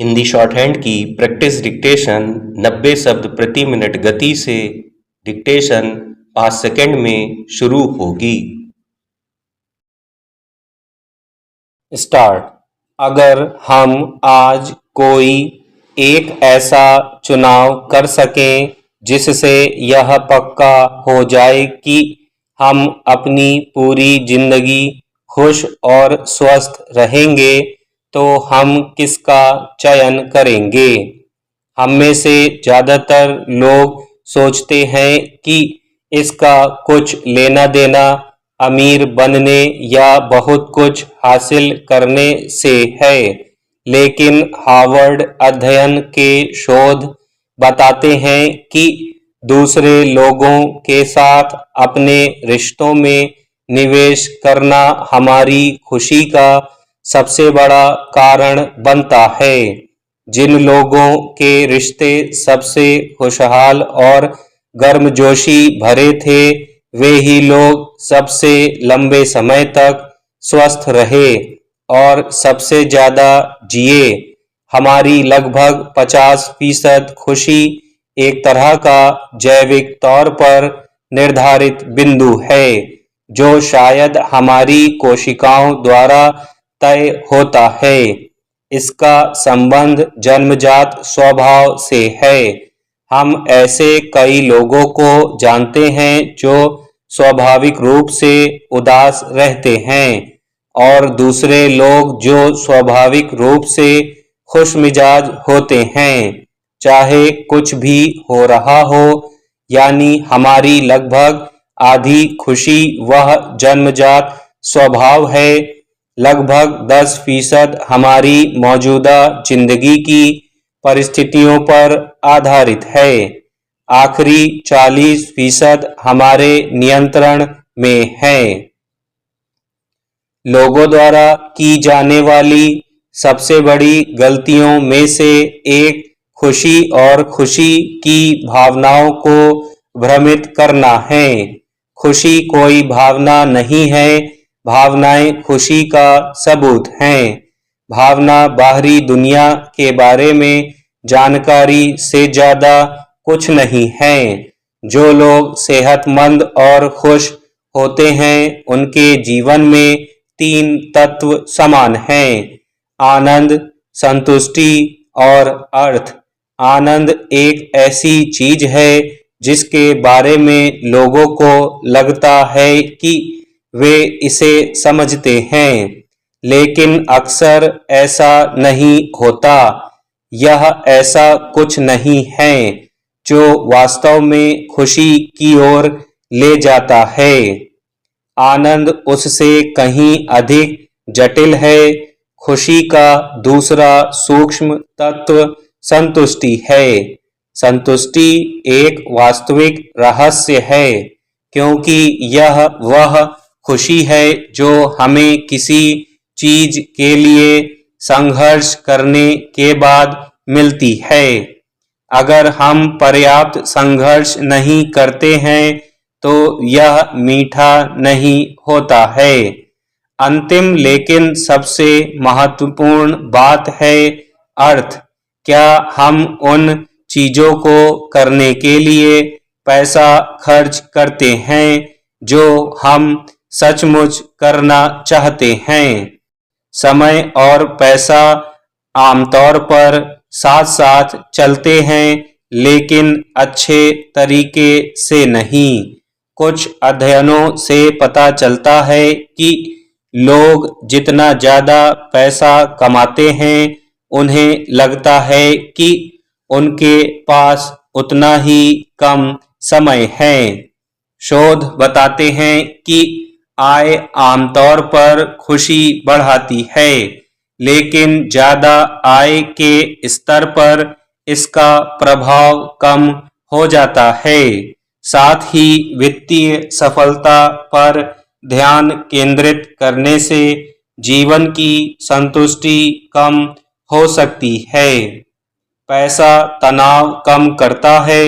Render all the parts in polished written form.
Hindi shorthand की practice dictation 90 शब्द प्रति मिनट गति से डिक्टेशन 5 सेकंड में शुरू होगी। स्टार्ट। अगर हम आज कोई एक ऐसा चुनाव कर सकें जिससे यह पक्का हो जाए कि हम अपनी पूरी जिंदगी खुश और स्वस्थ रहेंगे तो हम किसका चयन करेंगे? हम में से ज्यादातर लोग सोचते हैं कि इसका कुछ लेना देना अमीर बनने या बहुत कुछ हासिल करने से है, लेकिन हार्वर्ड अध्ययन के शोध बताते हैं कि दूसरे लोगों के साथ अपने रिश्तों में निवेश करना हमारी खुशी का सबसे बड़ा कारण बनता है। जिन लोगों के रिश्ते सबसे खुशहाल और गर्मजोशी भरे थे वे ही लोग सबसे लंबे समय तक स्वस्थ रहे और सबसे ज्यादा जिए। हमारी लगभग 50% खुशी एक तरह का जैविक तौर पर निर्धारित बिंदु है जो शायद हमारी कोशिकाओं द्वारा तय होता है। इसका संबंध जन्मजात स्वभाव से है। हम ऐसे कई लोगों को जानते हैं जो स्वाभाविक रूप से उदास रहते हैं और दूसरे लोग जो स्वाभाविक रूप से खुशमिजाज होते हैं चाहे कुछ भी हो रहा हो। यानी हमारी लगभग आधी खुशी वह जन्मजात स्वभाव है। लगभग 10% हमारी मौजूदा जिंदगी की परिस्थितियों पर आधारित है। आखिरी 40% हमारे नियंत्रण में है। लोगों द्वारा की जाने वाली सबसे बड़ी गलतियों में से एक खुशी और खुशी की भावनाओं को भ्रमित करना है। खुशी कोई भावना नहीं है, भावनाएं खुशी का सबूत हैं। भावना बाहरी दुनिया के बारे में जानकारी से ज्यादा कुछ नहीं है। जो लोग सेहतमंद और खुश होते हैं उनके जीवन में 3 तत्व समान हैं: आनंद, संतुष्टि और अर्थ। आनंद एक ऐसी चीज है जिसके बारे में लोगों को लगता है कि वे इसे समझते हैं, लेकिन अक्सर ऐसा नहीं होता। यह ऐसा कुछ नहीं है जो वास्तव में खुशी की ओर ले जाता है। आनंद उससे कहीं अधिक जटिल है। खुशी का दूसरा सूक्ष्म तत्व संतुष्टि है। संतुष्टि एक वास्तविक रहस्य है क्योंकि यह वह खुशी है जो हमें किसी चीज के लिए संघर्ष करने के बाद मिलती है। अगर हम पर्याप्त संघर्ष नहीं करते हैं तो यह मीठा नहीं होता है। अंतिम लेकिन सबसे महत्वपूर्ण बात है अर्थ। क्या हम उन चीजों को करने के लिए पैसा खर्च करते हैं जो हम सचमुच करना चाहते हैं? समय और पैसा आमतौर पर साथ साथ चलते हैं लेकिन अच्छे तरीके से नहीं। कुछ अध्ययनों से पता चलता है कि लोग जितना ज्यादा पैसा कमाते हैं उन्हें लगता है कि उनके पास उतना ही कम समय है। शोध बताते हैं कि आय आमतौर पर खुशी बढ़ाती है, लेकिन ज्यादा आय के स्तर पर इसका प्रभाव कम हो जाता है। साथ ही वित्तीय सफलता पर ध्यान केंद्रित करने से जीवन की संतुष्टि कम हो सकती है। पैसा तनाव कम करता है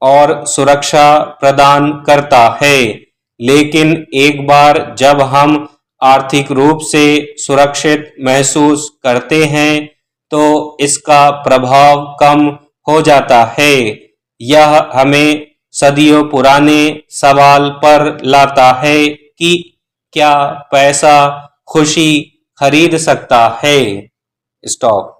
और सुरक्षा प्रदान करता है, लेकिन एक बार जब हम आर्थिक रूप से सुरक्षित महसूस करते हैं तो इसका प्रभाव कम हो जाता है। यह हमें सदियों पुराने सवाल पर लाता है कि क्या पैसा खुशी खरीद सकता है? स्टॉप।